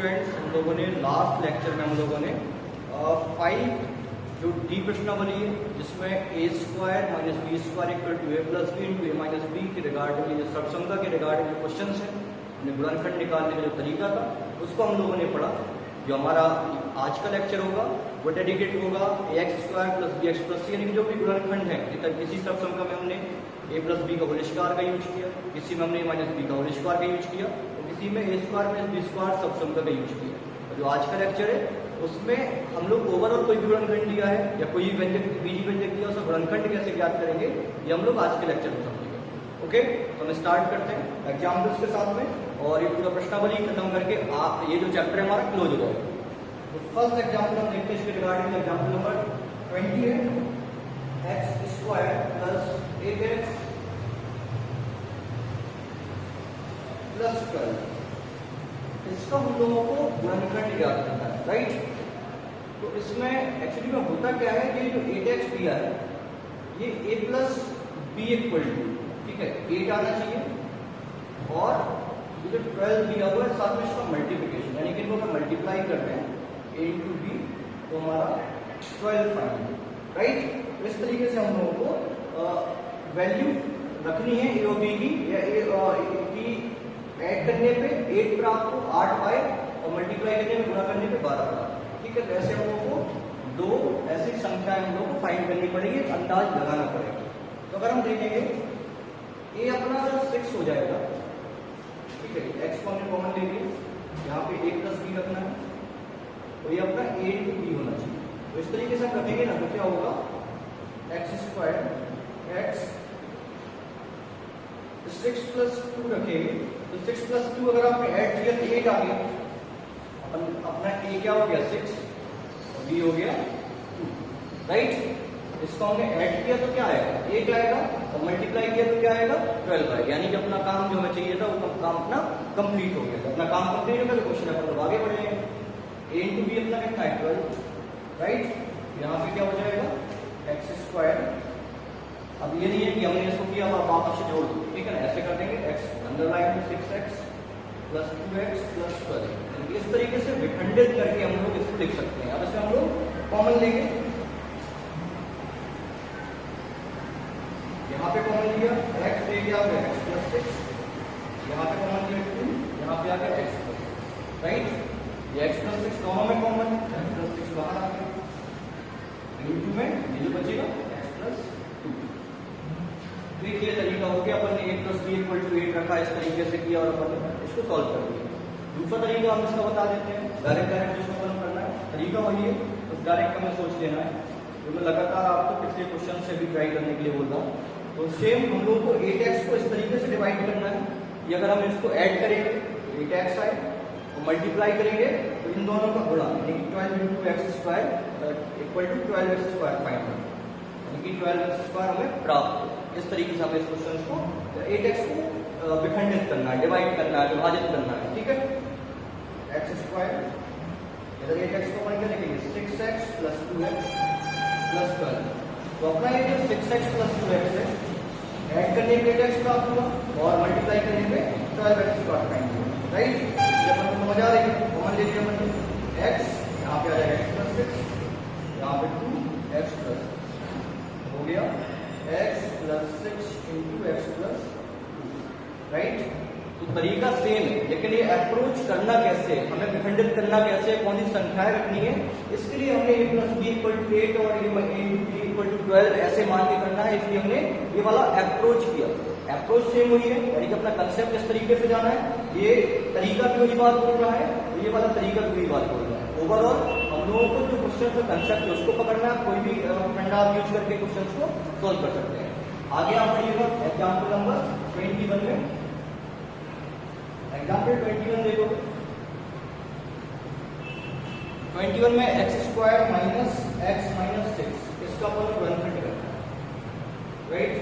Students, हम लोगों ने लास्ट लेक्चर में हम लोगों ने 5 जो डी प्रश्नावली है जिसमें a square minus B square equal to A plus B into A minus B के रिगार्डिंग जो सर्वसमता के रिगार्डिंग जो क्वेश्चन है उन्हें गुणनखंड निकालने का जो तरीका था उसको हम लोगों ने पढ़ा। जो हमारा आज का लेक्चर होगा वो डेडिकेट होगा A X square plus B X plus C, यानी कि जो भी गुणनखंड है किसी सर्वसमता में हमने ए प्लस बी का होल स्क्वायर का यूज किया, किसी में हमने ए माइनस बी का होल स्क्वायर का यूज किया, इसी में ए स्क्वायर माइनस बी स्क्वायर सबसमता का यूज किया। जो आज का लेक्चर है उसमें हम लोग ओवरऑल कोई भी गुणनखंड दिया है या कोई व्यंजक बीजी व्यंजक दिया उसका गुणनखंड कैसे ज्ञात करेंगे ये हम लोग आज के लेक्चर में समझेंगे। ओके, तो हम स्टार्ट करते हैं एग्जाम्पल्स के साथ में और ये पूरा प्रश्नावली खत्म करके आप ये जो चैप्टर हमारा क्लोज हो जाएगा। तो फर्स्ट एग्जाम्पल हम देखते हैं इसके रिगार्डिंग एग्जाम्पल नंबर 20 है x square plus 8x plus 12। इसका हम लोगों को गुणनखंड ज्ञात करना है, राइट। तो इसमें एक्चुअली में होता क्या है कि जो 8x दिया है ये a plus B equal to, ठीक है, 8 आना चाहिए और ये जो 12 दिया हुआ है साथ में इसका मल्टीप्लिकेशन, यानी कि इनको अगर मल्टीप्लाई करते हैं a इंटू बी तो हमारा 12 फाइनल, राइट। तो इस तरीके से हम लोगों को वैल्यू रखनी है ए और बी की, या ए की ऐड करने पे 8 प्राप्त हो 8 आए और मल्टीप्लाई करने में गुणा करने पे 12 प्राप्त, ठीक है। तो ऐसे हम लोगों को दो ऐसी संख्याएं हम लोगों को फाइंड करनी पड़ेगी, अंदाज लगाना पड़ेगा। तो अगर हम देखेंगे ए अपना जब 6 हो जाएगा, ठीक है, एक्स को हमने कॉमन ले लिया, यहाँ पे a प्लस बी रखना है तो ये अपना a इंटू बी होना चाहिए। तो इस तरीके से हम रखेंगे ना तो क्या होगा एक्स स्क्वायर एक्स 6 प्लस 2 रखेंगे तो 6 प्लस 2 अगर आपने ऐड किया तो 8 आ गया, अपना a क्या हो गया 6 और b हो गया 2, राइट। इसको हमने ऐड किया तो क्या आएगा 8 आएगा और मल्टीप्लाई किया तो क्या आएगा 12 आएगा, यानी कि अपना काम जो हमें चाहिए था वो काम अपना कंप्लीट हो गया। अपना काम कंप्लीट हो गया तो क्वेश्चन अपन आगे बढ़ेंगे। a इंटू बी अपना कितना है 12, राइट। यहाँ पे क्या हो जाएगा एक्स स्क्वायर, अब ये नहीं है कि हमने इसको किया और वापस से जोड़ दो, ठीक है ना, ऐसे कर देंगे एक्स अंडरलाइन में 6x प्लस 2x प्लस 12। इस तरीके से विखंडित करके हम लोग इसको लिख सकते हैं। अब इसे हम लोग कॉमन लेंगे, यहाँ पे कॉमन लिया x ले गया x प्लस 6, यहाँ पे कॉमन लिया 2, यहाँ पे आ गया x प्लस, राइट। ये x प्लस 6 दोनों में कॉमन, x प्लस 6 बाहर आ गया, इंटू में ये जो बचेगा x प्लस 2। देखिए तरीका हो गया, अपन ने 8 प्लस बी इक्वल टू 8 रखा, इस तरीके से किया और अपन ने इसको सॉल्व कर दिया। दूसरा तरीका हम इसका बता देते हैं, डायरेक्ट जिसको अपन करना है तरीका वही है, बस डायरेक्ट हमें सोच लेना है। तो मैं लगातार आपको पिछले क्वेश्चन से भी ट्राई करने के लिए बोल रहा हूँ। तो सेम हम लोग को 8x को इस तरीके से डिवाइड करना है कि अगर हम इसको ऐड करेंगे तो 8x आए और मल्टीप्लाई करेंगे तो इन दोनों का गुणा, यानी कि 12 into X square equal to 12x square find, यानी कि 12x स्क्वायर हमें प्राप्त हो। इस तरीके से हमें इस क्वेश्चन को 8x को विखंडित करना है, डिवाइड करना है, विभाजित करना है, ठीक है। एक्स स्क्वायर इधर 8x को अपन क्या लिखेंगे 6x प्लस 2x प्लस 12। तो अपना ये जो 6x प्लस 2x है ऐड करने पे 8x प्राप्त हुआ और मल्टीप्लाई करने पे 12x प्राप्त फाइंड हुआ, राइट। ये अपन को समझ आ रही है, कॉमन ले लिया अपन x, यहाँ पे आ जाएगा x प्लस 6, यहाँ पे 2x प्लस हो गया x plus 6 into x plus 2, right. तो तरीका सेम है, लेकिन ये अप्रोच करना कैसे, हमें विखंडित करना कैसे, कौन सी संख्याएं रखनी है, इसके लिए हमने a plus B equal to 8 और a into b equal to 12 ऐसे मान के करना है, इसलिए हमने ये वाला अप्रोच किया। अप्रोच सेम हुई है, यानी कि अपना कंसेप्ट इस तरीके से जाना है, ये तरीका भी वही बात बोल रहा है, ये वाला तरीका भी वही बात बोल रहा है। ओवरऑल हम लोगों को जो क्वेश्चन का कंसेप्ट है उसको पकड़ना है, कोई भी फंडा आप यूज करके क्वेश्चन को सॉल्व कर सकते हैं। आगे आप पढ़िएगा एग्जाम्पल नंबर 21 में, एग्जाम्पल 21 देखो, 21 में x square minus x minus 6 इसका अपन गुणनखंड करना है, राइट।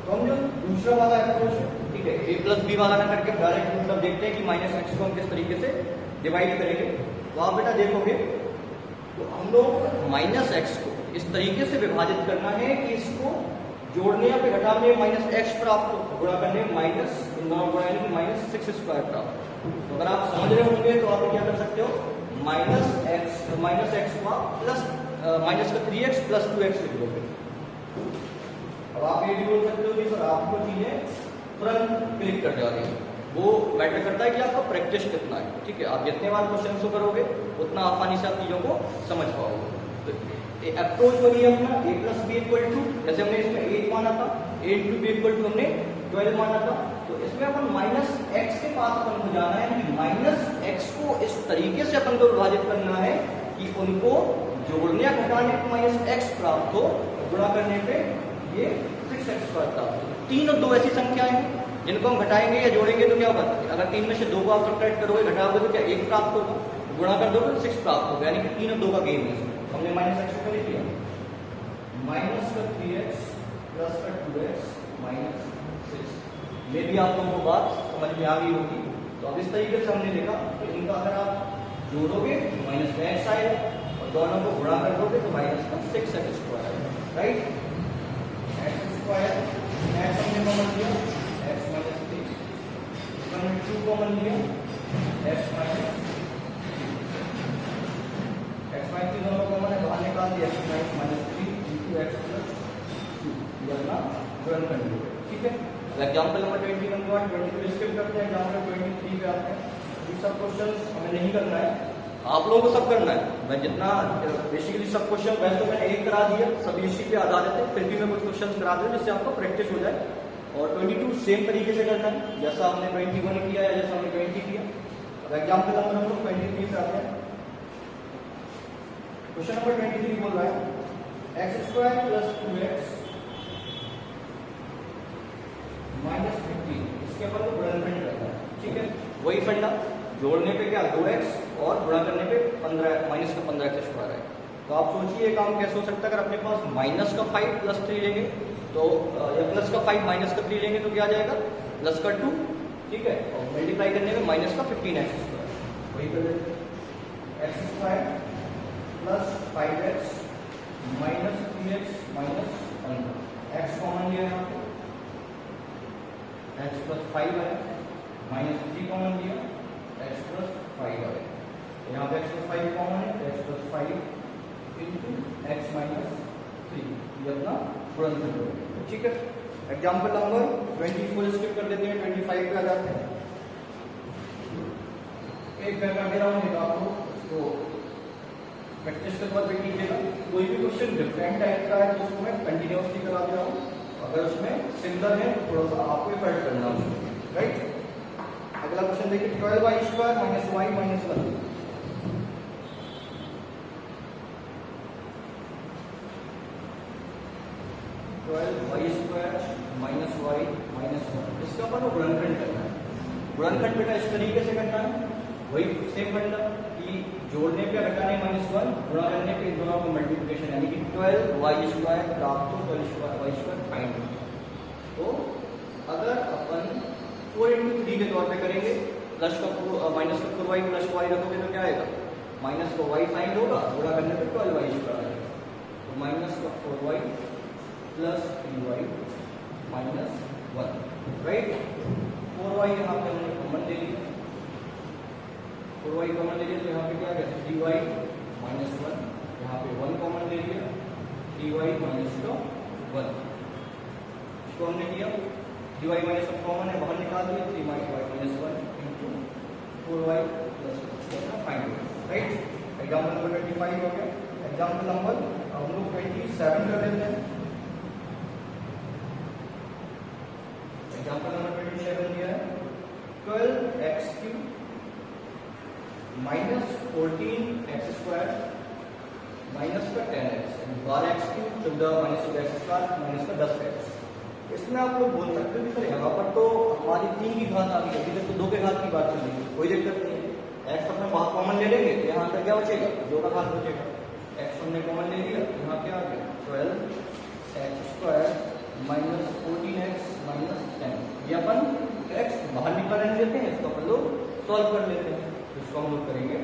तो हम जो दूसरा वाला अप्रोच है, ठीक है, a प्लस बी वाला ना करके डायरेक्ट मतलब देखते हैं कि माइनस एक्स को हम किस तरीके से डिवाइड करेंगे। तो आप बेटा देखोगे तो हम लोग माइनस एक्स को इस तरीके से विभाजित करना है कि इसको जोड़ने या घटाने माइनस एक्स प्राप्त हो, गुणा करने माइनस माइनस 6 स्क्वायर प्राप्त हो। तो अगर आप समझ रहे होंगे तो आप क्या कर सकते हो, माइनस एक्स हुआ प्लस माइनस का 3x प्लस 2x लिख दोगे। अब आप ये भी बोल सकते हो कि सर आपको चीजें तुरंत क्लिक कर जाती है, वो मैटर करता है कि आपका प्रैक्टिस कितना है। ठीक है, आप जितने बार क्वेश्चन को करोगे उतना आसानी से आप चीजों को समझ पाओगे। तो अप्रोच वही है अपना a plus B equal to, जैसे हमने इसमें 8 माना था, a into b equal to हमने 12 माना था, तो इसमें अपन माइनस एक्स के पास अपन को जाना है कि माइनस एक्स को इस तरीके से अपन को विभाजित करना है कि उनको जोड़ने या घटाने पर माइनस एक्स प्राप्त हो, गुणा करने पे ये 6x प्राप्त हो। 3 और 2 ऐसी संख्याएं हैं जिनको हम घटाएंगे या जोड़ेंगे तो क्या होगा, अगर 3 में से 2 को आप सब्ट्रैक्ट करोगे, घटाओगे तो क्या 1 प्राप्त होगा, गुणा कर दोगे तो 6 प्राप्त होगा, यानी कि 3 और 2 का गेम है। हमने माइनस एक्स को लिख लिया, माइनस का 3x प्लस का 2x माइनस 6। ये भी आप लोगों को बात समझ में आ गई होगी। तो अब इस तरीके से हमने देखा कि इनका अगर आप जोड़ोगे तो माइनस का एक्स आएगा और दोनों को गुणा कर दोगे तो माइनस का 6x स्क्वायर आएगा, राइट। एक्स स्क्वायर एक्स हमने कॉमन लिया, एक्स माइनस 3, इसमें हमने 2 कॉमन लिया, एक्स माइनस 3 दोनों कॉमन है, बाहर निकाल दिया, x minus 3 into x plus 2, ये अपना गुणन कर लिया। ठीक है, एग्जाम्पल नंबर 20 नंबर 22 स्किप करते हैं, एग्जाम्पल 23 पे आते हैं। ये सब क्वेश्चन हमें नहीं करना है, आप लोगों को सब करना है। मैं जितना बेसिकली सब क्वेश्चन वैसे तो मैंने एक करा दिया, सब इसी पे आधारित है, फिर भी मैं कुछ क्वेश्चन करा दूं जिससे आपको प्रैक्टिस हो जाए। और 22 सेम तरीके से करना है जैसा हमने 21 किया या जैसा हमने 20 किया। अब एग्जाम्पल नंबर हम लोग 23 पे आते हैं। क्वेश्चन नंबर 23 बोल रहा है x square plus 2x minus 15, इसके अपन को गुणनखंड करना है। ठीक है, वही फंडा, जोड़ने पे क्या 2x और गुणा करने पे 15 माइनस का 15x स्क्वायर है। तो आप सोचिए ये काम कैसे हो सकता है, अगर अपने पास माइनस का 5 प्लस 3 लेंगे तो या प्लस का 5 माइनस का 3 लेंगे तो क्या आ जाएगा, प्लस का 2। ठीक है, और मल्टीप्लाई करने में माइनस का 15x स्क्वायर, वही कर देते हैं, x square plus 5x minus 3x minus 15, x common लिया यहाँ पे, एक्स प्लस 5 है, माइनस 3 कॉमन लिया, एक्स प्लस 5 है, यहाँ पे एक्स प्लस 5 कॉमन है, x plus 5 into x minus 3, ये अपना गुणनखंड हो गया। ठीक है, एग्जाम्पल नंबर 24 स्किप कर देते हैं, 25 पे आ जाते हैं। एक मैं कर दे रहा हूँ आपको, तो प्रैक्टिस के तौर पे कीजिएगा। कोई भी क्वेश्चन डिफरेंट टाइप का है तो उसको मैं कंटिन्यूसली करा दे रहा हूँ, अगर उसमें सिमिलर है तो थोड़ा सा आपको एफर्ट करना होगा, राइट। अगला क्वेश्चन देखिए, 12y square minus y minus 1, 12y square minus y minus 1, इसका अपन को गुणनखंड करना है। गुणनखंड बेटा इस तरीके से करना है, वही सेम फंडा कि जोड़ने पे घटाने -1, गुणा करने पे इन दोनों को मल्टीप्लिकेशन, यानी कि 12y स्क्वायर प्राप्त हो 12y स्क्वायर फाइंड। तो अगर अपन 4 इंटू 3 के तौर पे करेंगे, प्लस का माइनस का 4y प्लस y रखोगे तो क्या आएगा, माइनस का y फाइंड होगा, गुणा करने पे 12y स्क्वायर आएगा, तो माइनस का 4y plus 3y minus 1, right. 4y यहाँ पे हमने कॉमन ले लिया, 4y कॉमन ले लिया तो यहाँ पे क्या है 3y माइनस 1, यहाँ पे 1 कॉमन ले लिया, 3y माइनस का 1, इसको हमने किया, 3y माइनस 1 कॉमन है, बाहर निकाल दिया, 3y minus 1 into 4y plus 1 find, right. Example number 25 हो गया। एग्जाम्पल नंबर हम लोग 27 कर लेते हैं। एग्जाम्पल नंबर 27 दिया है, 12x³ minus 14x square minus का 10x, 12x³ 14 minus 2x square minus का 10x। इसमें आप लोग बोल सकते हो कि सर यहाँ पर तो हमारी 3 की घात आ गई, इधर तो 2 के घात की बात चल रही है, कोई दिक्कत नहीं है, x अपने बाहर कॉमन ले लेंगे तो यहाँ पर क्या बचेगा, 2 का घात बचेगा, x हमने कॉमन ले लिया, यहाँ क्या आ गया 12x square minus 14x minus 10, ये अपन x बाहर निकालने देते हैं, इसको अपन लोग सॉल्व कर लेते हैं, इसको हम लोग करेंगे।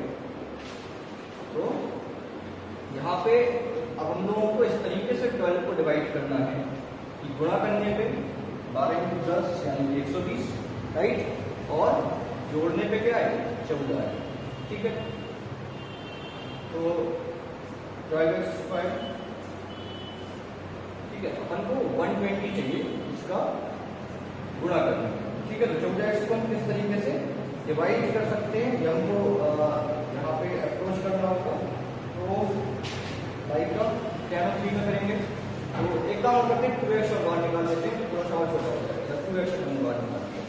तो यहाँ पे अब हम लोगों को इस तरीके से 12 को डिवाइड करना है कि गुणा करने पे 12 इंटू 10 यानी 120, राइट, और जोड़ने पे क्या है 14 है, ठीक है। तो 12x स्क्वायर, ठीक है, अपन को 120 चाहिए इसका गुणा करना, ठीक है। तो 14x को हम किस तरीके से डिवाइड कर सकते हैं, ये हमको यहाँ पे अप्रोच करना होगा। तो लाइक tan ऑफ 3 में करेंगे, तो एक काम करते हैं 2x और बाहर निकाल देते हैं, थोड़ा सा और छोटा हो जाएगा। 2x हम बाहर निकालते हैं,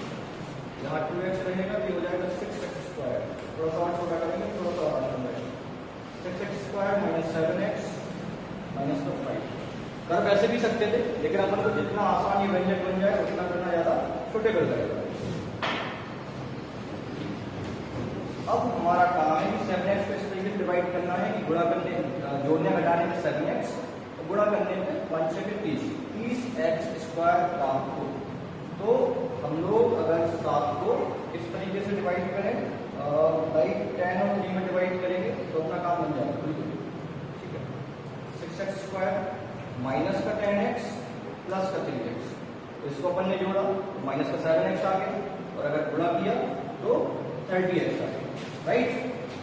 यहाँ 2x रहेगा तो हो जाएगा 6x स्क्वायर, थोड़ा सा और छोटा करेंगे, थोड़ा सा और छोटा करेंगे, 6x square minus 7x minus 5। कर वैसे भी सकते थे, लेकिन अपन को जितना आसान ये व्यंजक बन जाए उतना करना ज्यादा छोटे कर जाएगा। अब हमारा काम है कि 7x को इस तरीके से डिवाइड करना है कि गुणा करने जोड़ने घटाने में 7x, गुणा करने में 5 के 30x स्क्वायर प्राप्त हो। तो हम लोग अगर 7 को इस तरीके से डिवाइड करें, लाइक tan और 3 में डिवाइड करेंगे तो अपना काम बन जाएगा, बिल्कुल ठीक है। 6x स्क्वायर माइनस का 10x प्लस का 3x, तो इसको अपन ने जोड़ा तो माइनस का 7x आ गया, और अगर गुणा किया तो 30x आ गया, राइट,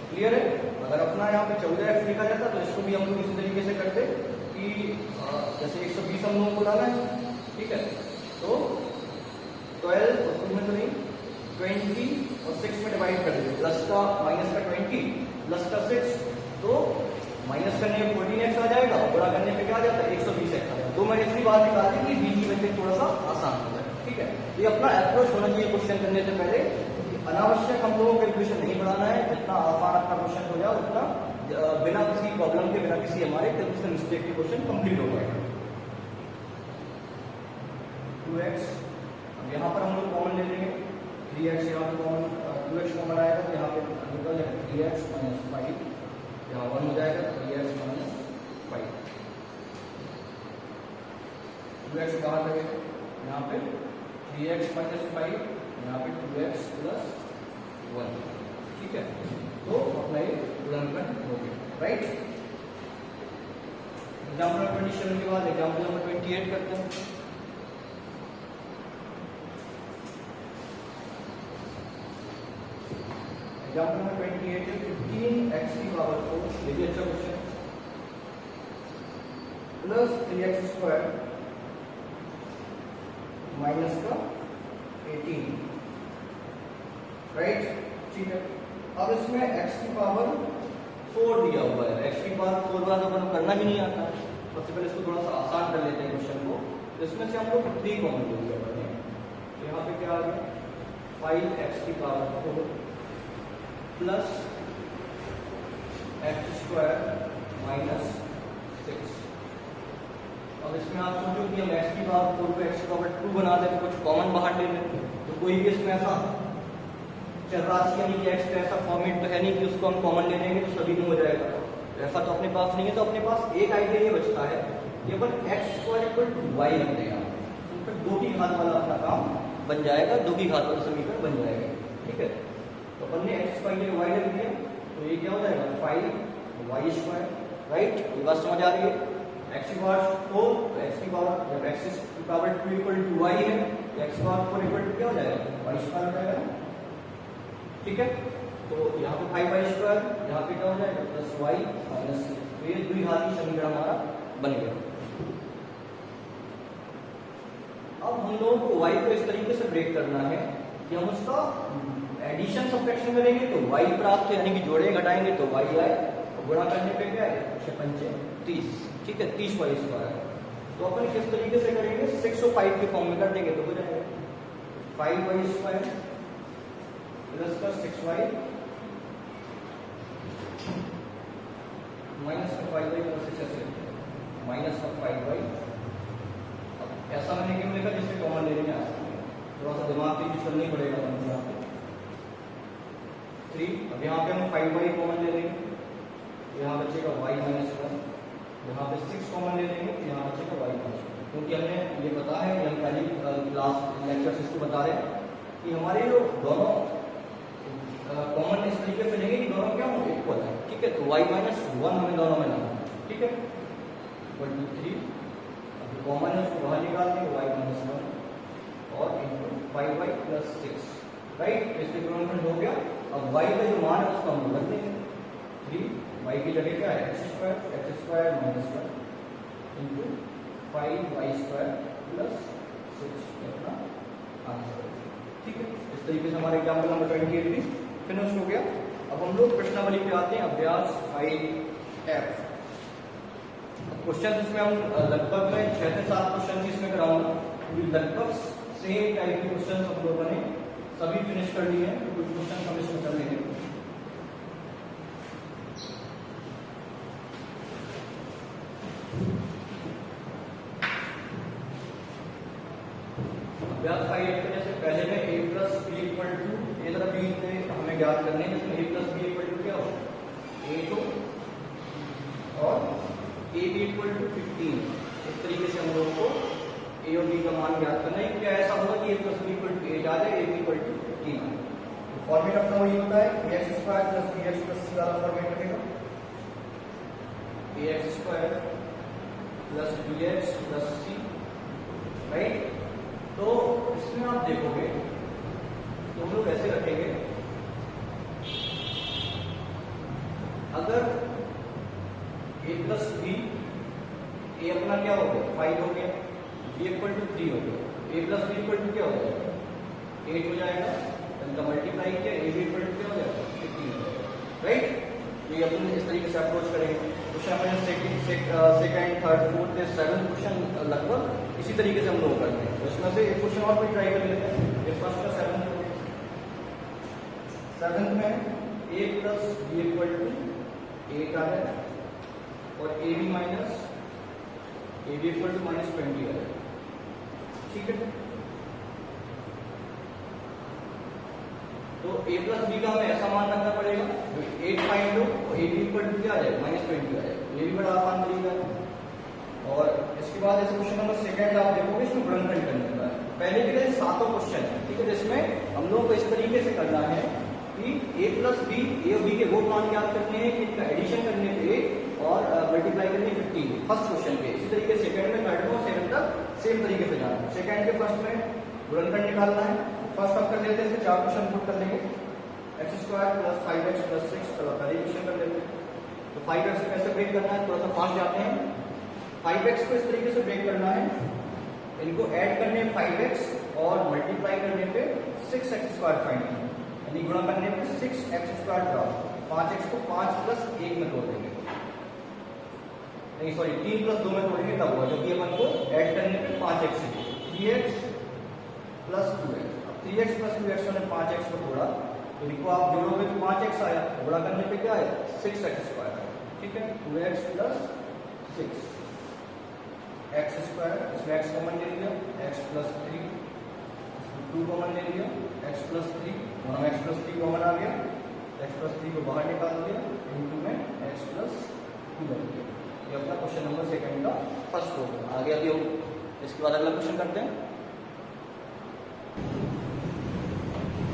क्लियर है। अगर अपना यहाँ पे 14x लिखा जाता तो इसको भी हम लोग इसी तरीके से करते कि जैसे 120 हम लोगों को डाला है, ठीक है। तो 12 और 2 में तो नहीं, 20 और 6 में डिवाइड कर देते, प्लस का माइनस का 20 प्लस का 6, तो माइनस करने में 14x आ जाएगा, गुणा करने पे क्या आ जाता है 120x आ जाएगा। तो मैंने इसलिए बात निकाल दी कि बीच में थोड़ा सा आसान हो जाए, ठीक है। ये अपना अप्रोच होना चाहिए क्वेश्चन करने से पहले, अनावश्यक हम लोगों को कैलकुलेशन नहीं बढ़ाना है, जितना आसान आपका क्वेश्चन हो जाए उतना बिना किसी प्रॉब्लम के, बिना किसी हमारे कैलकुलेशन मिस्टेक के क्वेश्चन कंप्लीट हो जाएगा। 2x, अब यहाँ पर हम लोग कॉमन ले लेंगे, 3x यहाँ पे कॉमन, 2x कॉमन आएगा तो यहाँ पे निकल जाएगा 3x माइनस 5, यहाँ 1 हो जाएगा 3x माइनस 5, 2x बाहर लगेगा, यहाँ पे 3x माइनस 5, यहाँ पे 2x प्लस 1, ठीक है। तो अपना ये गुणनखंड हो गया, राइट। एग्जाम्पल नंबर 27 के बाद एग्जाम्पल नंबर 28 करते हैं। एग्जाम्पल नंबर 28 है 15x की पावर 4, ये भी अच्छा question, plus 3x square minus का 18, राइट, ठीक है। अब इसमें x की पावर 4 दिया हुआ है, x की पावर 4 बार तो अपन करना भी नहीं आता, सबसे पहले इसको थोड़ा सा आसान कर लेते हैं क्वेश्चन को। तो इसमें से हम लोग 3 कॉमन ले लिया अपने, तो यहाँ पे क्या आ गया 5x की power 4 plus x square minus 6। अब इसमें आप सोचो कि हम x की पावर 4 को x की पावर 2 बना दें, तो कुछ कॉमन बाहर ले लें, तो कोई भी इसमें ऐसा राशि यानी कि x का ऐसा फॉर्मेट तो है नहीं कि उसको हम कॉमन ले लेंगे तो सभी में हो जाएगा, ऐसा तो अपने पास नहीं है। तो अपने पास एक आइडिया ये बचता है कि अपन x square equal to y रख देगा, तो फिर 2 की घात वाला अपना काम बन जाएगा, 2 की घात वाला समीकरण बन जाएगा, ठीक है। तो अपन ने x स्क्वायर y रख दिया, तो ये क्या हो जाएगा 5y स्क्वायर, राइट, ये बात समझ आ रही है। x की पावर 4, तो x की पावर जब x की पावर 2 इक्वल टू y है, x की पावर 4 इक्वल टू क्या हो जाएगा y स्क्वायर हो जाएगा, ठीक है। तो यहाँ पे 5y स्क्वायर, यहाँ पे क्या हो जाएगा प्लस y माइनस 6, तो ये द्विघाती समीकरण हमारा बन गया। अब हम लोगों को y को इस तरीके से ब्रेक करना है कि हम उसका एडिशन सब्ट्रैक्शन करेंगे तो y प्राप्त है, यानी कि जोड़े घटाएंगे तो y आए, और गुणा करने पे क्या है 6 30, ठीक है, 30y स्क्वायर। तो अपन किस तरीके से करेंगे 6 और 5 के फॉर्म में कर देंगे तो हो जाएगा 5y स्क्वायर प्लस का 6y माइनस का 5y प्लस 6 ऐसे माइनस का 5y। अब ऐसा मैंने क्यों लिखा जिससे कॉमन लेने में आसान है, थोड़ा सा दिमाग की यूज करना ही पड़ेगा हमको यहाँ पे 3। अब यहाँ पे हम 5y कॉमन ले लेंगे, यहाँ बचेगा y माइनस 1, यहाँ पे 6 कॉमन ले लेंगे, यहाँ बचेगा y माइनस 1, क्योंकि हमने ये पता है कि हम पहले क्लास लेक्चर से इसको बता रहे हैं कि हमारे जो दोनों कॉमन इस तरीके से लेंगे कि दोनों क्या होंगे इक्वल है, ठीक है। तो y माइनस 1 हमें दोनों में लाना है, ठीक है, 23। अब कॉमन है उसको बाहर निकाल देंगे y माइनस 1 और इंटू 5y प्लस 6, राइट, इसलिए गुणनखंड हो गया। अब y का जो मान है उसको हम लोग रख देंगे 3, y की जगह क्या है x square minus 1 into 5y² plus 6 अपना आंसर। ठीक है, इस तरीके से हमारा एग्जाम्पल नंबर 28 भी फिनिश हो गया। अब हम लोग प्रश्नावली पे आते हैं, अभ्यास 5F। क्वेश्चन इसमें हम लगभग मैं 6 से 7 क्वेश्चन इसमें कराऊंगा, क्योंकि लगभग सेम टाइप के क्वेश्चन हम लोगों ने सभी फिनिश कर लिए हैं, तो कुछ क्वेश्चन हम इसमें कर लेंगे। अभ्यास 5 जैसे पहले में a plus B equal to A तरह बी से हमें ज्ञात करने हैं, जिसमें a plus B equal to क्या हो a तो और a बी इक्वल टू 15। इस तरीके से हम लोग को a और b का मान ज्ञात करना है। क्या ऐसा होगा कि a plus B equal to 8 आ जाए, a बी इक्वल टू 15। तो फॉर्मेट अपना वही होता है ax square plus bx plus c वाला फॉर्मेट रहेगा, ax square plus bx plus c, right. तो इसमें आप देखोगे तो हम लोग ऐसे रखेंगे, अगर a प्लस बी, ए अपना क्या हो गया 5 हो गया, b इक्वल टू 3 हो गया, a plus B equal to क्या हो जाएगा 8 हो जाएगा, इनका मल्टीप्लाई किया a बी इक्वल टू क्या हो जाएगा 15 हो जाएगा, राइट। तो ये अपन इस तरीके से अप्रोच करेंगे। क्वेश्चन अपने second, third, fourth, 7th question लगभग इसी तरीके से हम लोग करते हैं। तो इसमें से एक क्वेश्चन और भी ट्राई कर लेते हैं। ये फर्स्ट का 7th में a plus B equal to 8 आ जाए और a b minus a b equal to minus 20 आ जाए, ठीक है। तो a प्लस बी का हमें ऐसा मान रखना पड़ेगा 8 फाइंड लो और a बी इक्वल टू क्या आ जाए माइनस 20 आ जाए, ये भी बड़ा आसान तरीका है। और इसके बाद ऐसे क्वेश्चन नंबर सेकंड आप देखोगे, इसमें गुणनखंड करने का है। पहले के 7 क्वेश्चन है, ठीक है, जिसमें हम लोगों को इस तरीके से करना है कि a प्लस बी, ए और बी के वो मान याद करने हैं कि इनका एडिशन करने पे और मल्टीप्लाई करने 15 फर्स्ट क्वेश्चन पे। इसी तरीके सेकंड में, थर्ड में और 7th तक सेम तरीके से जाना है। सेकंड के फर्स्ट में गुणनखंड निकालना है। फर्स्ट आप कर लेते हैं, इसमें 4 क्वेश्चन पुट कर लेंगे, x square plus 5x plus 6 पहले क्वेश्चन कर लेते हैं। तो 5x से कैसे ब्रेक करना है, थोड़ा सा फास्ट जाते हैं। 5x को इस तरीके से ब्रेक करना है, इनको ऐड करने 5x और मल्टीप्लाई करने पे 6x स्क्वायर फाइंड करना है, यानी गुणा करने पे 6x स्क्वायर प्राप्त। 5x को 5 प्लस 1 में तोड़ देंगे, नहीं सॉरी 3 प्लस 2 में तोड़ेंगे तब होगा, क्योंकि अपन को ऐड करने पे 5x 3x प्लस 2x। अब 3x प्लस 2x मैंने 5x को तोड़ा, तो इनको आप जोड़ोगे तो 5x आया, गुणा करने पे क्या है 6x स्क्वायर, ठीक है। 2x प्लस 6 x स्क्वायर, इसमें x कॉमन ले लिया, x प्लस 3, 2 कॉमन ले लिया, x प्लस 3, वहां x प्लस 3 कॉमन आ गया, x प्लस 3 को बाहर निकाल दिया, इनटू में x प्लस 2 बन गया। ये अपना क्वेश्चन नंबर सेकंड का फर्स्ट हो गया। आगे अभी हम इसके बाद अगला क्वेश्चन करते हैं,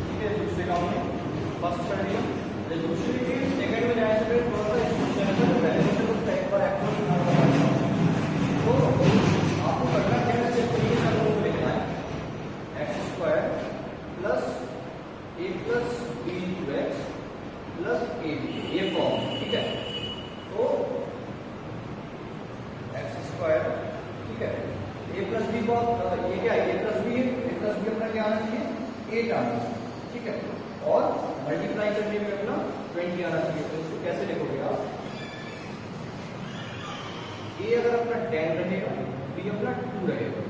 ठीक है। दूसरे का हमने फर्स्ट कर लिया, दूसरे के सेकंड में जाने से थोड़ा सा इस क्वेश्चन का पहले से कुछ टाइप पर अप्रोच करना है। तो आपको करना क्या है, इस तरीके से हमको लिखना है x square plus a plus b into x plus a b, ये फॉर्म, ठीक है। तो x स्क्वायर, ठीक है, a प्लस b को ये क्या है, a प्लस b है, a प्लस b अपना क्या आना चाहिए 8 आना चाहिए, ठीक है, और मल्टीप्लाई करने में अपना 20 आना चाहिए। तो इसको कैसे लिखोगे आप, a अगर अपना 10 रहेगा, b अपना 2 रहेगा,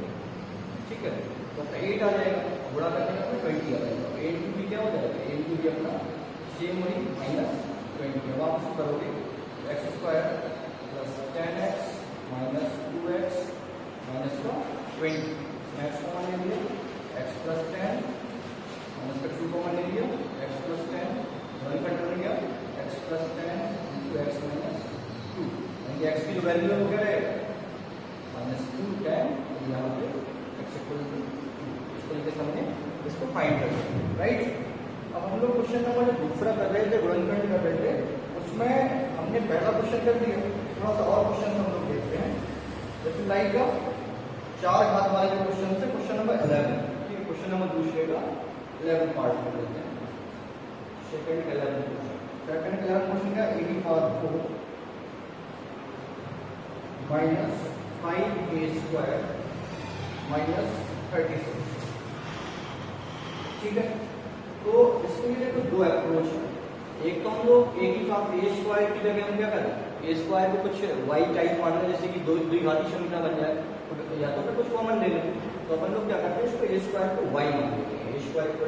ठीक है, तो अपना 8 आ जाएगा, गुणा करने में अपना 20 आ जाएगा। 8 टू b क्या हो जाएगा, 8 टू b अपना सेम वही माइनस 20। अब आप इसको करोगे x square plus 10x minus 2x minus 20, x common ले लिया, x प्लस 10 माइनस का 2 कॉमन ले लिया, x प्लस 10 वन कट बन गया, x plus 10 into x minus 2, यानी x की जो वैल्यू है वो क्या रहेगा माइनस 2 10, तो यहाँ पे x इक्वल टू 2। इस तरीके से हमने इसको फाइंड कर लिया, राइट। अब हम लोग क्वेश्चन नंबर दूसरा कर रहे थे, गुणनखंड कर रहे थे, उसमें हमने पहला क्वेश्चन कर दिया, थोड़ा सा और क्वेश्चन हम लोग देखते हैं। जैसे लाइक का 4 घात वाले क्वेश्चन से क्वेश्चन नंबर 11, ठीक है, क्वेश्चन नंबर दूसरे का 11 पार्ट में लेते हैं। सेकंड 11 क्वेश्चन का ए की पावर 4 माइनस 5a² माइनस 36। ठीक है, तो इसके लिए देखो दो अप्रोच है। एक तो हम लोग ए की पावर a² की जगह हम क्या करें, a² को कुछ y टाइप मान लें, जैसे कि दो द्विघाती समीकरण बन जाए, तो या तो फिर कुछ कॉमन ले लें। तो अपन लोग क्या करते हैं, इसको a² को y मान लेते हैं, a² को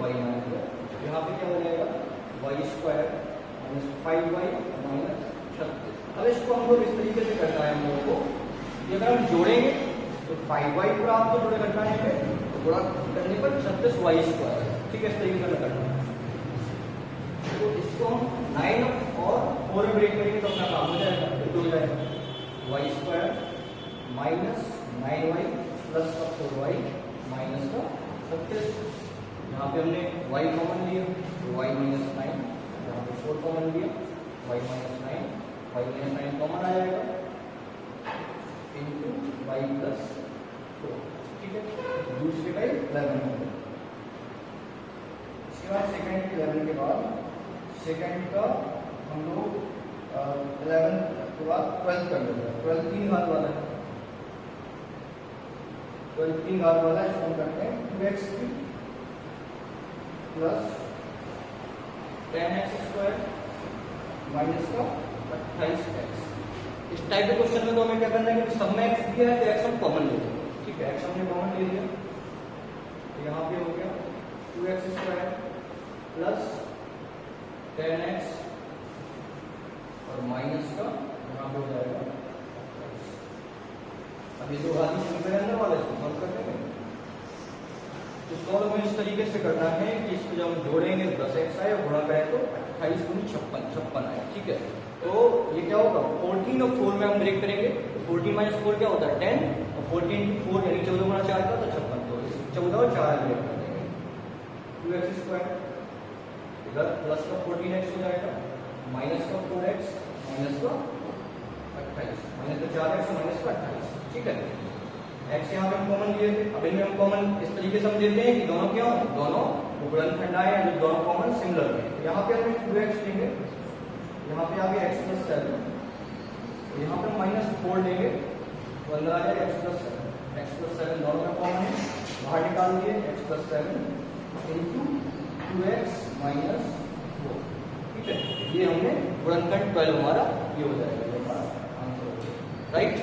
y मान लेते हैं। यहाँ पे क्या हो जाएगा, y² माइनस 5y माइनस 36। अब इसको हम लोग इस तरीके से करना है हम लोगों को, कि अगर हम जोड़ेंगे तो 5y पूरा आपको जोड़े घटाने पे, तो गुणा करने पर 36y²। ठीक है, इस तरीके से करना है। तो इसको हम 9 और 4 में ब्रेक करेंगे तो अपना काम हो जाएगा, तो हो जाएगा y² माइनस 9y प्लस का 4y माइनस का 36। यहाँ पे हमने y कॉमन लिया तो y माइनस 9, यहाँ पे 4 कॉमन लिया y माइनस 9 कॉमन आ जाएगा इंटू y प्लस 4। ठीक है, दूसरे का 11 होगा। इसके बाद सेकेंड 11 के बाद सेकेंड का हम लोग 11 के बाद 12 कर लेते हैं। 12 3 घात वाला है, 12 3 घात वाला है, इसको हम करते हैं 2x³ प्लस 10x² माइनस का 28x। इस टाइप के क्वेश्चन में तो हमें क्या करना है कि सब में x दिया है तो x हम कॉमन ले लेंगे। ठीक है, x हमने कॉमन ले लिया, तो यहाँ पे हो गया 2x² प्लस 10x और माइनस का यहाँ पे हो जाएगा। अब ये दो घाती समीकरण अंदर वाले इसको सॉल्व कर देंगे। तो सॉल्व हमें इस तरीके से करना है कि इसको जब हम जोड़ेंगे 10x आए, गुणा करें तो 28 गुनी 56 आए। ठीक है, तो ये क्या होगा, 14 और 4 में हम ब्रेक करेंगे, तो 14 माइनस 4 क्या होता है 10, और 14 4 यानी 14 गुणा 4 का तो 56। तो 14 और 4 ब्रेक कर देंगे, 2x² इधर प्लस का 14x हो जाएगा माइनस का 4x माइनस का 28, माइनस का 4x माइनस का 28। ठीक है, x यहाँ पे हम कॉमन लिए थे, अब इनमें हम कॉमन इस तरीके से हम देते हैं कि दोनों क्या हो, दोनों गुणनखंड आए हैं, दोनों कॉमन सिमिलर है। यहाँ पे हम 2x लेंगे, यहाँ पे आ गया x प्लस 7, यहाँ पे माइनस 4 लेंगे तो अंदर आ जाएगा x प्लस 7 दोनों में कॉमन है, बाहर निकाल दिए x plus 7 into 2x minus 4। ठीक है, ये हमने गुणनखंड 12 हमारा ये हो जाएगा, ये हमारा आंसर हो जाएगा। राइट,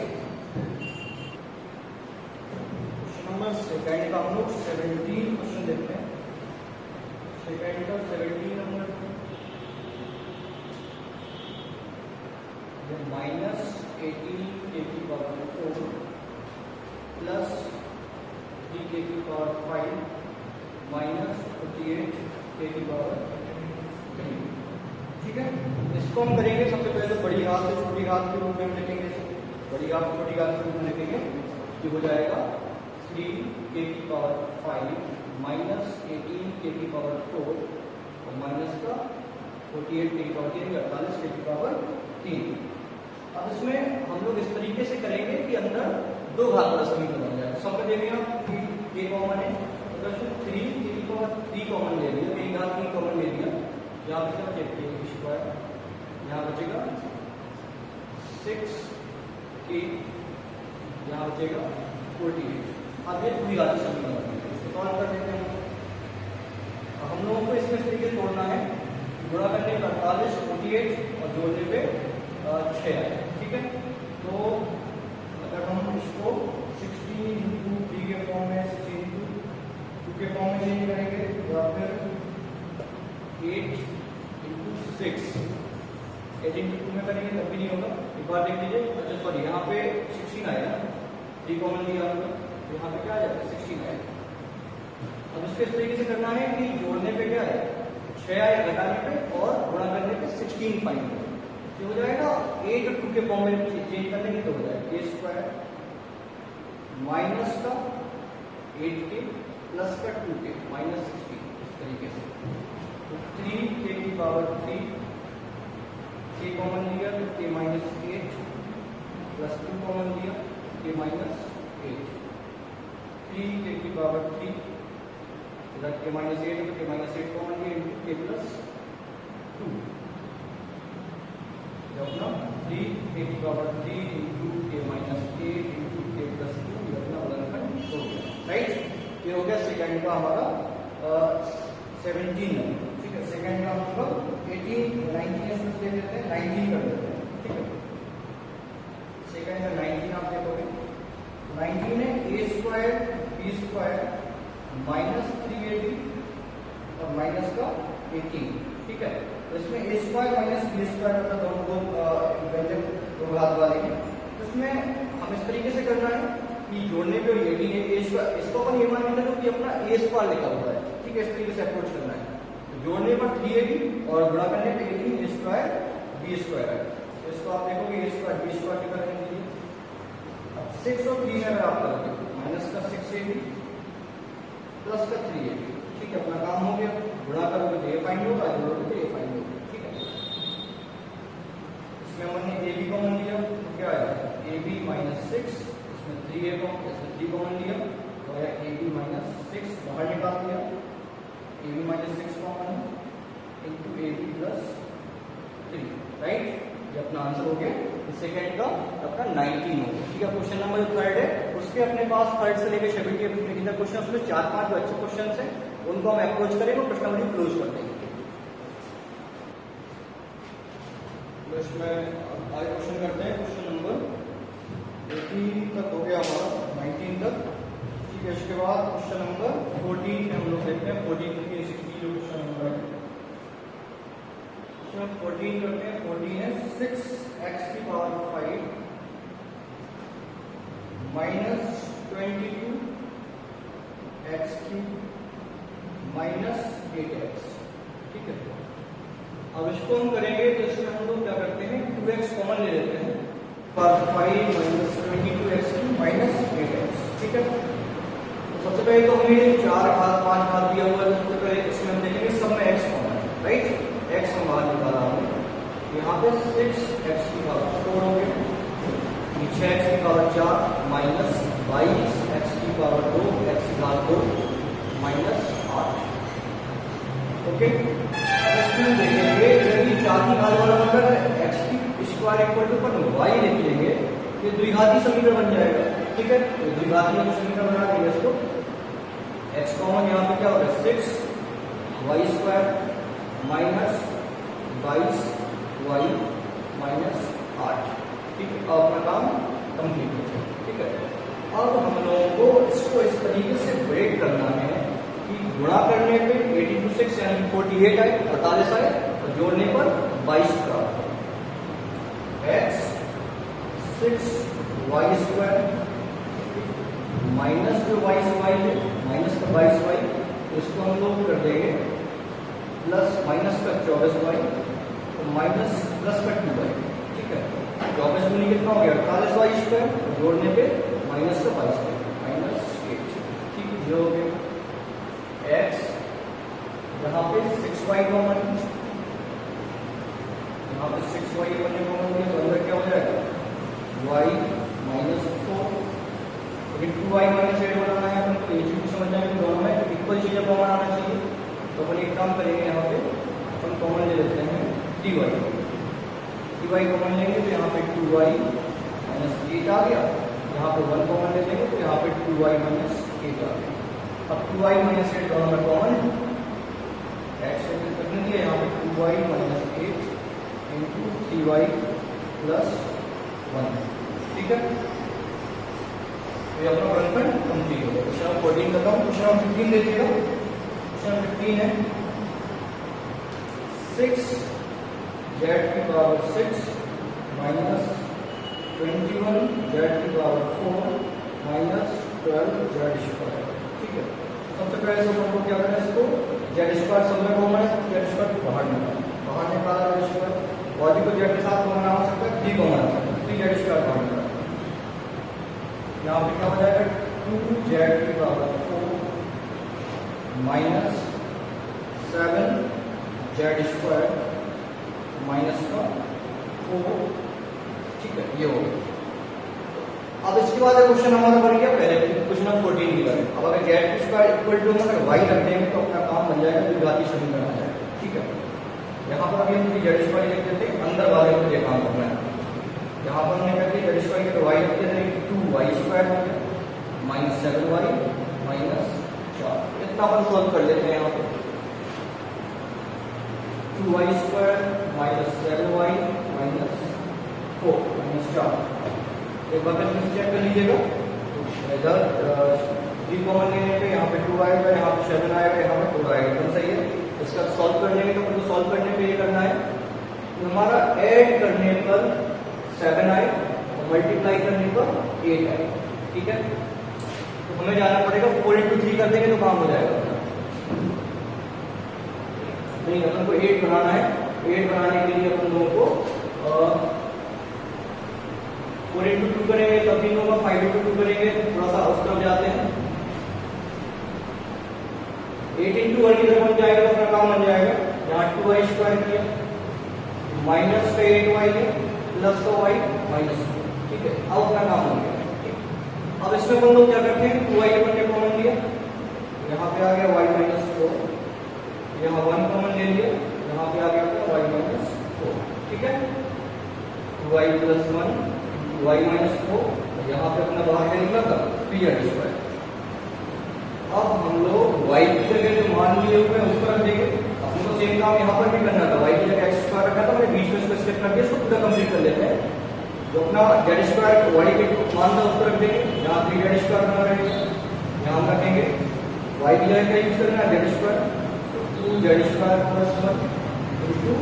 नंबर सेकेंड का हम लोग 17 क्वेश्चन देखते हैं। सेकेंड का 17 नंबर माइनस 18 k की पावर 4 प्लस 3 k की पावर 5 माइनस 48 k की पावर 3। ठीक है, इसको हम करेंगे सबसे पहले बड़ी घात से छोटी घात के रूप में हम लिखेंगे, बड़ी घात छोटी घात के रूप में लिखेंगे, ये हो जाएगा 3 k की पावर 5 माइनस 18 k की पावर 4 और माइनस का 48 k की पावर 3, 48 k की पावर 3। अब इसमें हम लोग इस तरीके से करेंगे कि अंदर दो घात वाला समीकरण बन जाएगा। सब में देखेंगे आप k कॉमन है, तो 3 k की पावर 3 कॉमन ले लिया, k घात 3 कॉमन ले लिया, यहाँ पे बचेगा k², यहाँ बचेगा 6k, यहाँ बचेगा 48। अब ये पूरी घाती समीकरण इसको सॉल्व कर देते हैं। अब हम लोगों को इसमें इस तरीके से तोड़ना है, गुणा करने पर 48 48 और जोड़ने पे 6 आए। ठीक है, तो अगर हम इसको 16 इंटू 3 के फॉर्म में 16 इंटू 2 के फॉर्म में चेंज करेंगे या फिर 8 इंटू 6 8 इंटू 2 में करेंगे तब भी नहीं होगा। एक बार देख लीजिए, अच्छा सॉरी यहाँ पे 16 आया, 3 कॉमन लिया हमने, तो यहाँ पे क्या आ जाएगा 16 आएगा। अब इसको इस तरीके से करना है कि जोड़ने पे क्या है 6 आए, घटाने पे और गुणा करने पे 16 फाइंड करें, तो हो जाएगा 8 और 2 के फॉर्म में चेंज करने की, तो हो जाएगा a² माइनस का 8k प्लस का 2k माइनस 16। इस तरीके से तो 3k की पावर 3, k कॉमन लिया तो k माइनस 8 प्लस 2 कॉमन लिया k माइनस 8, 3k की पावर 3 इधर k माइनस 8 है तो k माइनस 8 कॉमन लिया इंटू k प्लस 2, जब ना 3 k की power 3 into k minus 8 into k plus 2 ये अपना वर्गखंड हो गया, राइट। ये हो गया सेकंड का हमारा 17 नंबर, ठीक है। सेकंड का मतलब 18 19 इसमें ले लेते हैं, 19 कर देते हैं, ठीक है। सेकंड का 19 आप देखोगे, 19 है a square b square minus 3ab और माइनस का 18, ठीक है। तो इसमें a square minus b square मतलब दोनों व्यंजक दो घात वाले हैं। तो इसमें हम इस तरीके से करना है कि जोड़ने पे ये भी है a स्क्वायर, इसको अपन ये मान लेते हैं कि अपना a स्क्वायर लिखा हुआ है, ठीक है। इस तरीके से अप्रोच करना है। तो जोड़ने पर 3ab और गुणा करने पे 18 a स्क्वायर b स्क्वायर है। तो इसको आप देखोगे a स्क्वायर b स्क्वायर की तरह लिख लीजिए। 6 और 3 अगर आप करोगे माइनस का 6ab प्लस का 3ab, ठीक है। अपना काम हो गया। गुणा करोगे तो a फाइंड होगा, जोड़ोगे तो a फाइंड होगा, ठीक है। इसमें हमने ab कॉमन लिया तो क्या आएगा ab माइनस 6, इसमें 3a कॉमन, इसमें 3 कॉमन लिया तो आया ab माइनस 6, बाहर निकाल दिया ab minus 6 common into ab plus 3, right. ये अपना आंसर हो गया सेकंड का अपना 19 हो गया, ठीक है। क्वेश्चन नंबर जो थर्ड है उसके अपने पास थर्ड से लेकर 70 तक क्वेश्चन, उसमें 4-5 जो अच्छे क्वेश्चन है उनको हम अप्रोच करेंगे और प्रश्न नंबर क्लोज कर देंगे। तो इसमें आगे क्वेश्चन करते हैं, क्वेश्चन नंबर 18 तक हो गया हमारा, 19 तक, ठीक है। इसके बाद क्वेश्चन नंबर 14 हम लोग देखते हैं, 14 থেকে 60 जो क्वेश्चन नंबर है 14 करते हैं। 14 है 6x की power 5 minus 22 x cube minus 8x, ठीक है। अब इसको हम करेंगे तो इसमें हम लोग क्या करते हैं 2x कॉमन ले लेते हैं, power 5 minus 22x cube minus 8x, ठीक है। तो सबसे पहले तो हमें 4 घात 5 घात दिया हुआ है, सबसे पहले इसमें हम देखेंगे सब में x कॉमन है, राइट। x हम बाहर निकाला हमने, यहाँ पे 6x की पावर 4 हो गया, नीचे x की पावर 4 माइनस 22x की पावर 2 x की घात 2 माइनस 8, ओके। इसमें देखेंगे यदि 4 की घात वाला नंबर है x की स्क्वायर इक्वल टू पर y लिख लेंगे, ये द्विघाती समीकरण बन जाएगा, ठीक है। तो द्विघाती समीकरण बना देंगे इसको, x कॉमन यहाँ पे क्या होगा 6y square minus 22y minus 8, ठीक है। अब अपना काम कंप्लीट हो गया, ठीक है। अब हम लोगों को इसको इस तरीके से ब्रेक करना है कि गुणा करने पे 86 यानी 48 आए, 48 आए और जोड़ने पर 22 प्राप्त हो। x 6y स्क्वायर माइनस जो y है माइनस का 22y, इसको हम लोग कर देंगे प्लस माइनस का 24y तो माइनस प्लस का 2y, ठीक है। 24 दूनी कितना हो गया 48y स्क्वायर, जोड़ने पे माइनस का 22y माइनस 8, ठीक है। जो हो गया x यहाँ पे 6y कॉमन, यहाँ पे 6y कॉमन है तो अंदर क्या हो जाएगा y माइनस 4, लेकिन 2y माइनस 8 बनाना है अपन को, ये चीज समझना है कि दोनों में इक्वल चीजें कॉमन आना चाहिए। तो अपन एक काम करेंगे, यहाँ पे अपन कॉमन ले लेते हैं dy कॉमन लेंगे तो यहाँ पे 2y माइनस 8 आ गया, यहाँ पे 1 कॉमन ले लेंगे तो यहाँ पे 2y माइनस 8 आ गया। अब 2y माइनस 8 दोनों में कॉमन है, x कितने दिया यहाँ पे 2y minus 8 into 3y plus 1, ठीक है। तो ये अपना वर्गफल कंप्लीट हो गया। क्वेश्चन 14 करता हूँ, क्वेश्चन 15 देखिएगा। क्वेश्चन 15 है 6 z की पावर 6 माइनस 21 z की पावर 4 माइनस 12 z स्क्वायर, ठीक है। सबसे पहले सब हमको क्या करना है, इसको z स्क्वायर सब में कॉमन है, z स्क्वायर बाहर निकाला z स्क्वायर, बॉडी को z के साथ कॉमन आ सकता है, 3 कॉमन आ सकता है, 3z स्क्वायर बाहर निकाला। यहाँ पे क्या हो जाएगा 2z की power 4 minus 7z square minus का 4, ठीक है। ये हो गया। अब इसके बाद क्वेश्चन हमारा बन गया, पहले क्वेश्चन नंबर 14 की तरह। अब अगर जेड स्क्वायर इक्वल टू अगर वाई रख देंगे तो अपना काम बन जाएगा, द्विघाती समीकरण आ जाएगा। ठीक है, यहाँ पर अभी हम जेड स्क्वायर लिख देते हैं, अंदर वाले को ये काम करना है। यहाँ पर हमने करके जेड स्क्वायर के वाई रख देते हैं 2y स्क्वायर हो गया माइनस 7y माइनस 4। इतना अपन सॉल्व कर लेते हैं। यहाँ पे 2y square minus 7y minus 4 minus 4। एक बार फिर चेक कर लीजिएगा, इधर 3 कॉमन लेने पे यहाँ पे 2 आएगा, यहाँ पे 7 आएगा, यहाँ पे 4 आएगा, एकदम सही है। इसका सॉल्व करने में तो सॉल्व करने पे ये करना है तो हमारा ऐड करने पर 7 आए और मल्टीप्लाई करने पर 8 आए। ठीक है, तो हमें जाना पड़ेगा 4 into 3 कर देंगे तो काम हो जाएगा। नहीं, अपन को 8 बनाना है। 8 बनाने के लिए अपन लोगों को 4 into 2 करेंगे तब भी होगा, 5 into 2 करेंगे तो थोड़ा सा उस तरफ जाते हैं। 8 into 1 की तरफ बन जाएगा तो अपना काम बन जाएगा। यहाँ 2y स्क्वायर किया माइनस का 8y है प्लस का y माइनस। ठीक है, अब अपना काम बन गया। अब इसमें हम लोग क्या करते हैं, 2y अपन ने कॉमन लिया, यहाँ पे आ गया y माइनस 4, यहाँ 1 कॉमन ले लिया, यहाँ पे आ गया y माइनस 4। ठीक है, 2y प्लस 1 y माइनस 4, यहाँ पे अपना बाहर क्या निकला था 3z स्क्वायर। अब हम लोग y की जगह जो मान लिए हुए हैं उसको रख देंगे। अपने को सेम काम यहाँ पर भी करना था, y की जगह x स्क्वायर रखा था, मैंने बीच में इसको स्टेप करके इसको पूरा कंप्लीट कर लेते हैं। तो अपना z स्क्वायर y के मान था उसको रख देंगे, यहाँ 3z स्क्वायर बना रहेगा, यहाँ हम रखेंगे y की जगह क्या यूज करना है z स्क्वायर, तो 2z square plus 1 into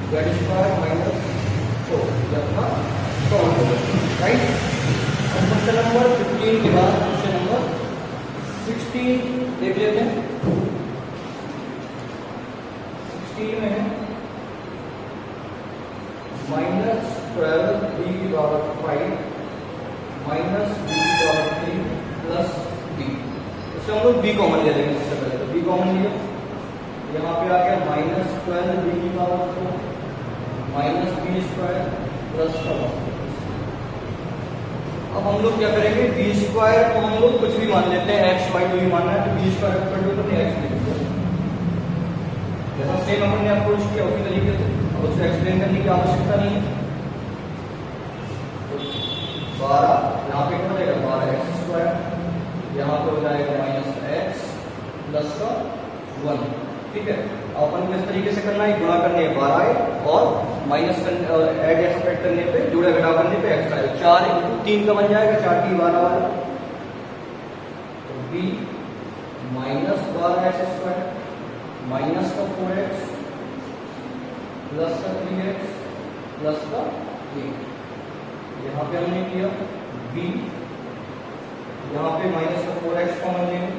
z square minus 4 अपना सॉल्व होगा। राइट, क्वेश्चन नंबर 15 के बाद क्वेश्चन नंबर 16 देख लेते हैं। 16 में है माइनस 12 b की पावर 5 माइनस b की पावर 3 प्लस b। इससे हम लोग b कॉमन ले लेंगे। सबसे पहले तो b कॉमन लिया, यहाँ पे आ गया माइनस 12 b की power 4 minus b square plus 1। अब हम लोग क्या करेंगे, बी स्क्वायर को हम लोग कुछ भी मान लेते हैं, एक्स वाई जो भी मानना है तो बी स्क्वायर पर एक्स लिख दो। जैसा सेम अपन ने अप्रोच किया उसी तरीके से, अब उसको एक्सप्लेन करने की आवश्यकता नहीं है। तो 12 यहाँ पे क्या हो जाएगा 12x स्क्वायर, यहाँ पे हो जाएगा माइनस एक्स प्लस का 1। ठीक है, अपन को इस तरीके से करना है, गुणा करने 12 है और माइनस ऐड या सब्ट्रैक्ट करने पे जोड़ा घटा करने पे एक्स्ट्रा है। 4 into 3 का बन जाएगा, 4 की 12 वाला, तो b minus 12x square minus का 4x प्लस का 3x प्लस का 8। यहाँ पे हमने किया b, यहाँ पे माइनस का 4x कॉमन लेंगे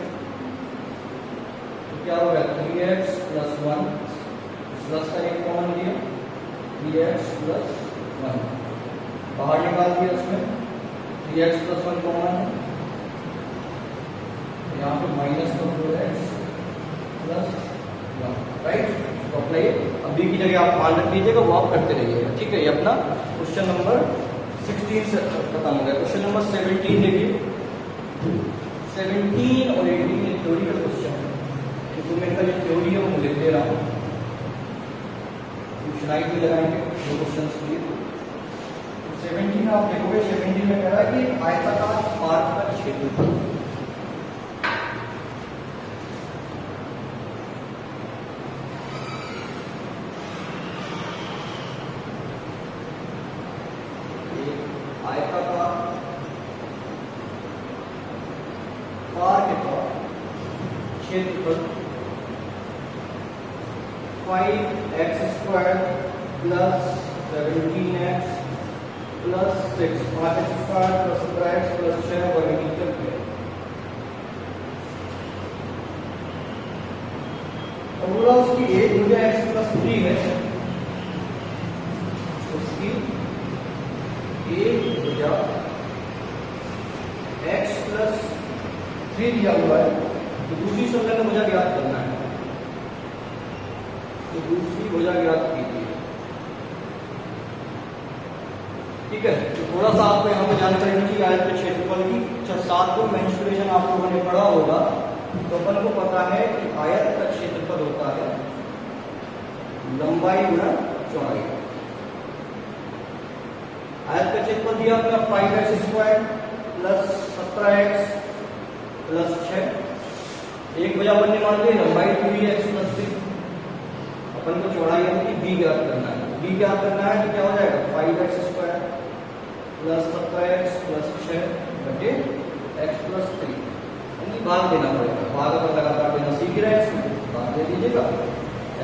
तो क्या होगा 3x प्लस 1 प्लस का 1 कॉमन लिया 3x प्लस 1 बाहर निकाल दिया, उसमें 3x प्लस 1 कॉमन है, यहाँ पे माइनस का 4x प्लस 1। राइट, तो अपना ये अभी की जगह आप मान रख लीजिएगा, वो आप करते रहिएगा। ठीक है, ये अपना क्वेश्चन नंबर 16 से खत्म हो गया। क्वेश्चन नंबर 17 देखिए, 17 और 18 ये थ्योरी का क्वेश्चन है, तो मैं इनका जो थ्योरी है वो लिख दे रहा हूँ, स्लाइड भी लगाएंगे दो क्वेश्चन के लिए। 17 आप देखोगे, 17 में कह रहा है कि आयताकार पार्क का क्षेत्रफल क्षेत्रफल 5x square plus 17x plus 6 5x square plus 17x plus 6 वर्ग मीटर है। अब बोला उसकी एक भुजा x प्लस 3 है, उसकी एक भुजा x प्लस 3 दिया हुआ है, तो दूसरी संलग्न भुजा ज्ञात करना है। तो दूसरी भुजा ज्ञात कीजिए। ठीक है, तो थोड़ा सा आपको यहाँ पे जानकारी होनी चाहिए आयत के क्षेत्रफल की। अच्छा, 7 मेंस्ट्रुएशन आप लोगों ने पढ़ा होगा, तो अपन को पता है कि आयत का क्षेत्रफल होता है लंबाई गुणा चौड़ाई। आयत का क्षेत्रफल दिया अपना 5x² प्लस 17x प्लस 6। एक भुजा बनने मान ली लंबाई 2x प्लस 3। अपन को चौड़ाई यानी कि b ज्ञात करना है। b ज्ञात करना है तो क्या हो जाएगा 5x² प्लस 17x प्लस 6 बटे x प्लस 3। यानी भाग देना पड़ेगा। भाग अगर लगातार देना सीख रहे हैं, भाग दे दीजिएगा।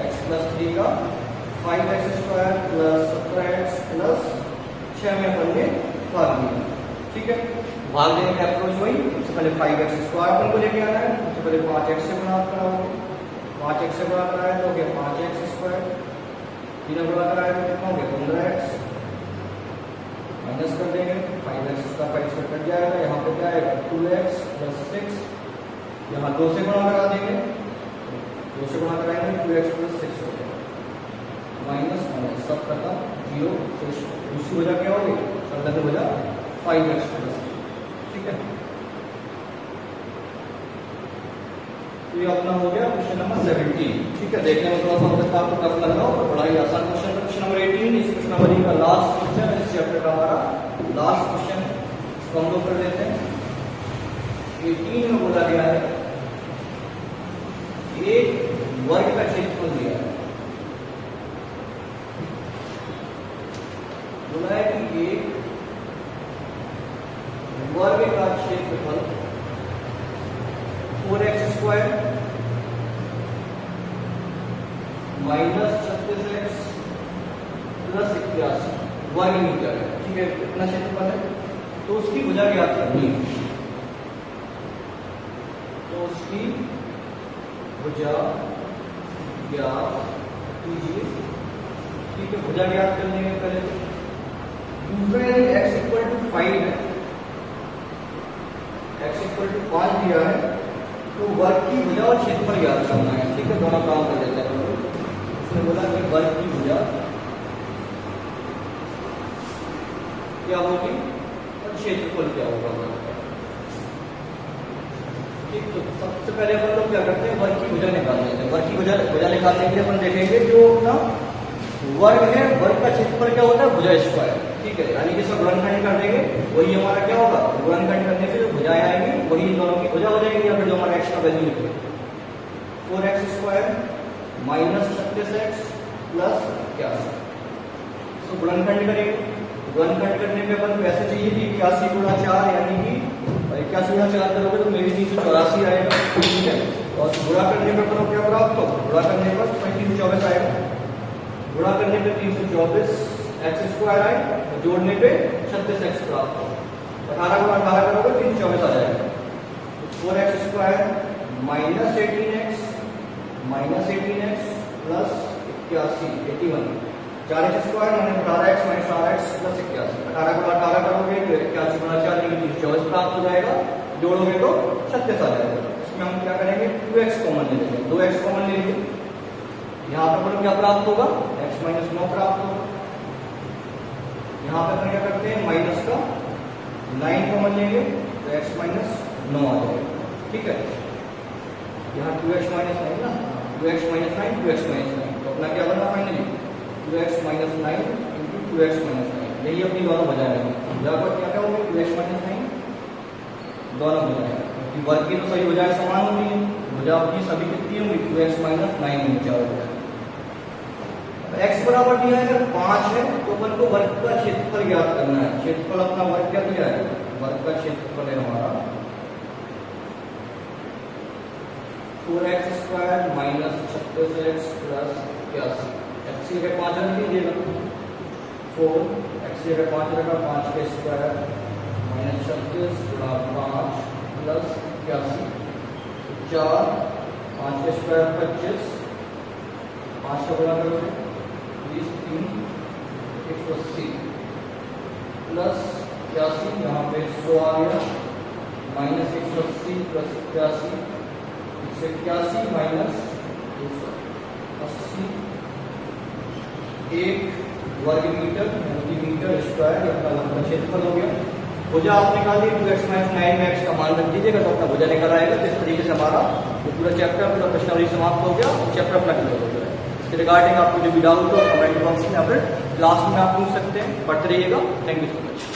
x प्लस 3 का 5x² प्लस 17x प्लस 6 में अपन ने भाग दिया। ठीक है, भाग देने का अप्रोच वही। सबसे पहले 5x² अपन को लेके आना है। सबसे पहले 5x से गुणा कराओ, 5x से गुणा कराए तो क्या 5x², 3 गुणा कराए तो कितना हो गया 15x, माइनस कर देंगे 5x का 5 से कट जाएगा। यहाँ पे क्या आएगा 2x प्लस 6। यहाँ 2 से गुणा करा देंगे, 2 से गुणा कराएंगे 2x प्लस 6 हो जाएगा, माइनस माइनस सब खत्म, 0 शेष। दूसरी वजह क्या होगी, संलग्न वजह 5x प्लस। ठीक है, तो ये अपना हो गया क्वेश्चन नंबर 17। ठीक है, देखने में थोड़ा सा हो सकता है आपको टफ लग रहा हो, बड़ा ही आसान क्वेश्चन। क्वेश्चन नंबर 18 इस क्वेश्चन नंबर का लास्ट क्वेश्चन है, इस चैप्टर का हमारा लास्ट क्वेश्चन। इसको हम लोग कर लेते हैं। 18 में बोला गया है एक वर्ग का क्षेत्रफल दिया है। बोला है कि एक वर्ग का क्षेत्रफल 4x² माइनस 36x प्लस 81 वर्ग मीटर है। ठीक है, कितना क्षेत्रफल है, तो उसकी भुजा ज्ञात करनी है। तो उसकी भुजा ज्ञात कीजिए। ठीक है, भुजा ज्ञात करने के पहले दूसरा यदि x = 5 है, x = 5 दिया है, तो वर्ग की भुजा और क्षेत्रफल ज्ञात करना है। ठीक है, दोनों काम कर लेते हैं। उसने बोला कि वर्ग की भुजा क्या होगी और क्षेत्रफल क्या होगा वर्ग का। ठीक, तो सबसे पहले अपन लोग क्या करते हैं, वर्ग की भुजा निकाल लेते हैं। वर्ग की भुजा निकालने के लिए अपन देखेंगे जो अपना वर्ग है, वर्ग का क्षेत्रफल क्या होता है भुजा स्क्वायर। ठीक है, यानी कि सब गुणनखंड कर देंगे, वही हमारा क्या होगा, गुणनखंड करने से जो भुजाएं आएंगी वही दोनों की भुजा हो जाएगी। या फिर जो हमारा x का वैल्यू निकले 4x² माइनस 36x प्लस 81। तो गुणनखंड करेंगे। गुणनखंड करने पे अपन को ऐसे चाहिए कि 81 गुणा 4 यानी कि 81 गुणा 4 करोगे तो मेरे 384 आएगा। ठीक है, और गुणा करने पे अपन क्या प्राप्त हो, गुणा करने पर 324 आएगा। गुणा करने पे 324 x² आए, और जोड़ने पे 36x प्राप्त हो। 18 गुणा 18 करोगे 324 आ जाएगा। 4x² minus 18x plus 81 4x² minus 18x minus 4x plus 81। 18 गुणा 18 करोगे तो 81 गुणा 4 यानी 324 प्राप्त हो जाएगा। जोड़ोगे तो 36 आ जाएगा। इसमें हम क्या करेंगे 2x कॉमन ले लेंगे, 2x कॉमन ले लेंगे। यहाँ पर अपन क्या प्राप्त होगा, x माइनस 9 प्राप्त होगा। यहाँ पर अपन क्या करते हैं माइनस का 9 कॉमन लेंगे तो x माइनस 9 आ जाएगा। ठीक है, यहाँ 2x माइनस 9 ना, 2x माइनस 9 2x माइनस 9, तो अपना क्या बना finally 2x minus 9 into 2x minus 9। यही अपनी दोनों बजाय रहेंगे। यहाँ पर क्या क्या होगी 2x माइनस 9 दोनों बजाय, क्योंकि वर्ग की तो सही बजाय समान होगी, भुजा अपनी सभी कितनी होंगी 2x माइनस 9 होंगी चारों बजाय। x बराबर दिया है अगर 5 है तो अपन को वर्ग का क्षेत्रफल ज्ञात करना है। क्षेत्रफल अपना वर्ग क्या दिया है, वर्ग का क्षेत्रफल है हमारा 4x² minus 36x plus 81। x की जगह 5 रख दीजिएगा, 4 x की जगह 5 रखा, 5 के स्क्वायर माइनस 36 गुणा 5 प्लस 81। 4 5 के स्क्वायर 25, 5 का गुणा करोगे 20 3 180 प्लस 81। यहाँ पे 100 आ गया, माइनस 180 प्लस 81 81 माइनस 280 1 वर्ग मीटर यानी मीटर स्क्वायर अपना क्षेत्रफल हो गया। भुजा आप निकाल दी 2x - 9x का मान रख दीजिएगा तो अपना भुजा निकल आएगा। तो इस तरीके से हमारा ये पूरा चैप्टर, पूरा प्रश्नावली समाप्त हो गया और चैप्टर अपना क्लियर हो गया। इसके रिगार्डिंग आपको जो भी डाउट हो कमेंट बॉक्स में या फिर क्लास में आप पूछ सकते हैं। पढ़ते रहिएगा। Thank you so much.